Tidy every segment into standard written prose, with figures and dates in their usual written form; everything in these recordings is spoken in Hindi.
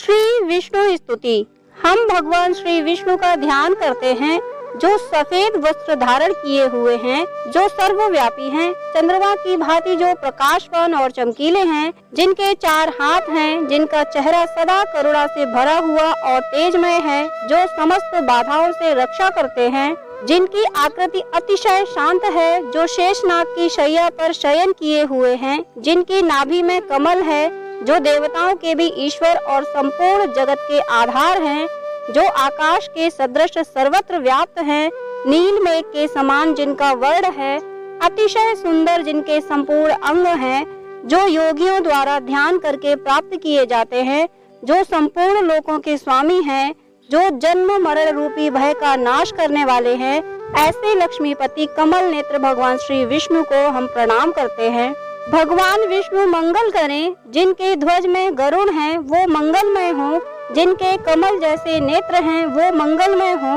श्री विष्णु स्तुति। हम भगवान श्री विष्णु का ध्यान करते हैं, जो सफेद वस्त्र धारण किए हुए हैं, जो सर्वव्यापी हैं, चंद्रमा की भांति जो प्रकाशवान और चमकीले हैं, जिनके 4 हाथ हैं, जिनका चेहरा सदा करुणा से भरा हुआ और तेजमय है, जो समस्त बाधाओं से रक्षा करते हैं, जिनकी आकृति अतिशय शांत है, जो शेषनाग की शैया पर शयन किए हुए हैं, जिनकी नाभि में कमल है, जो देवताओं के भी ईश्वर और संपूर्ण जगत के आधार हैं, जो आकाश के सदृश सर्वत्र व्याप्त हैं, नील मेघ के समान जिनका वर्ण है, अतिशय सुंदर जिनके संपूर्ण अंग हैं, जो योगियों द्वारा ध्यान करके प्राप्त किए जाते हैं, जो संपूर्ण लोकों के स्वामी हैं, जो जन्म मरण रूपी भय का नाश करने वाले हैं, ऐसे लक्ष्मीपति कमल नेत्र भगवान श्री विष्णु को हम प्रणाम करते हैं। भगवान विष्णु मंगल करें, जिनके ध्वज में गरुड़ हैं वो मंगलमय हो, जिनके कमल जैसे नेत्र हैं वो मंगलमय हो,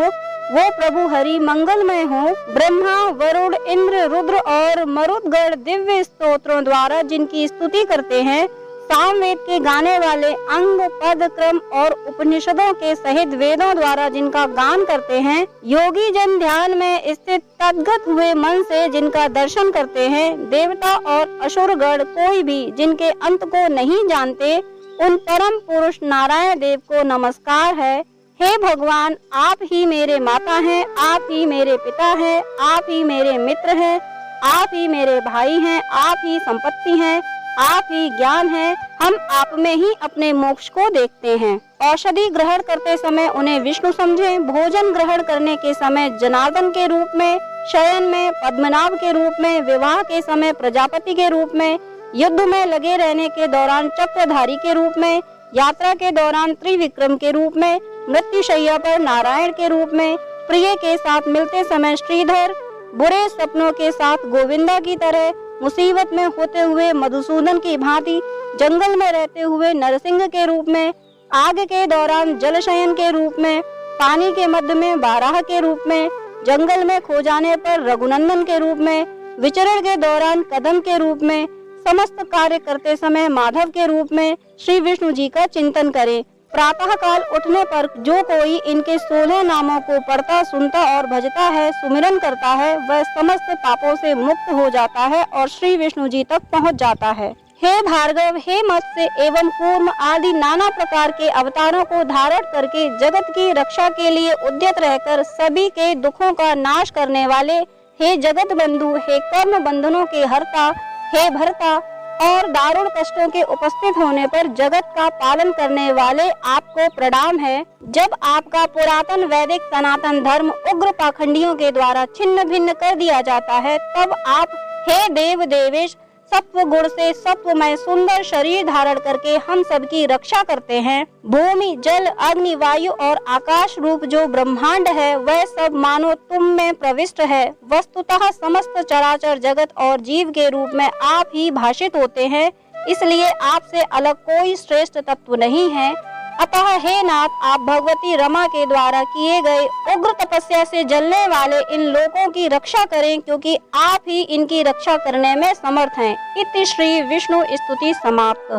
वो प्रभु हरि मंगलमय हो। ब्रह्मा, वरुण, इंद्र, रुद्र और मरुदगण दिव्य स्तोत्रों द्वारा जिनकी स्तुति करते हैं, सामवेद के गाने वाले अंग, पद, क्रम और उपनिषदों के सहित वेदों द्वारा जिनका गान करते हैं, योगी जन ध्यान में स्थित तद्गत हुए मन से जिनका दर्शन करते हैं, देवता और असुरगण कोई भी जिनके अंत को नहीं जानते, उन परम पुरुष नारायण देव को नमस्कार है। हे भगवान, आप ही मेरे माता हैं, आप ही मेरे पिता हैं, आप ही मेरे मित्र हैं, आप ही मेरे भाई हैं, आप ही संपत्ति हैं, आप ही ज्ञान है। हम आप में ही अपने मोक्ष को देखते हैं। औषधि ग्रहण करते समय उन्हें विष्णु समझें, भोजन ग्रहण करने के समय जनार्दन के रूप में, शयन में पद्मनाभ के रूप में, विवाह के समय प्रजापति के रूप में, युद्ध में लगे रहने के दौरान चक्रधारी के रूप में, यात्रा के दौरान त्रिविक्रम के रूप में, मृत्युशैया पर नारायण के रूप में, प्रिय के साथ मिलते समय श्रीधर, बुरे सपनों के साथ गोविंदा की तरह, मुसीबत में होते हुए मधुसूदन की भांति, जंगल में रहते हुए नरसिंह के रूप में, आग के दौरान जलशयन के रूप में, पानी के मध्य में बाराह के रूप में, जंगल में खो जाने पर रघुनंदन के रूप में, विचरण के दौरान कदम के रूप में, समस्त कार्य करते समय माधव के रूप में श्री विष्णु जी का चिंतन करें। प्रातः काल उठने पर जो कोई इनके 16 नामों को पढ़ता, सुनता और भजता है, सुमिरन करता है, वह समस्त पापों से मुक्त हो जाता है और श्री विष्णु जी तक पहुंच जाता है। हे भार्गव, हे मत्स्य एवं कूर्म आदि नाना प्रकार के अवतारों को धारण करके जगत की रक्षा के लिए उद्यत रहकर सभी के दुखों का नाश करने वाले, हे जगत बंधु, हे कर्म बंधनों के हरता, हे भरता और दारुण कष्टों के उपस्थित होने पर जगत का पालन करने वाले, आपको प्रणाम है। जब आपका पुरातन वैदिक सनातन धर्म उग्र पाखंडियों के द्वारा छिन्न भिन्न कर दिया जाता है, तब आप हे देव देवेश सत्व गुण से सत्वमय सुंदर शरीर धारण करके हम सबकी रक्षा करते हैं। भूमि, जल, अग्नि, वायु और आकाश रूप जो ब्रह्मांड है, वह सब मानो तुम में प्रविष्ट है। वस्तुतः समस्त चराचर जगत और जीव के रूप में आप ही भाषित होते हैं, इसलिए आपसे अलग कोई श्रेष्ठ तत्व नहीं है। अतः हे नाथ, आप भगवती रमा के द्वारा किए गए उग्र तपस्या से जलने वाले इन लोगों की रक्षा करें, क्योंकि आप ही इनकी रक्षा करने में समर्थ हैं। इति श्री विष्णु स्तुति समाप्त।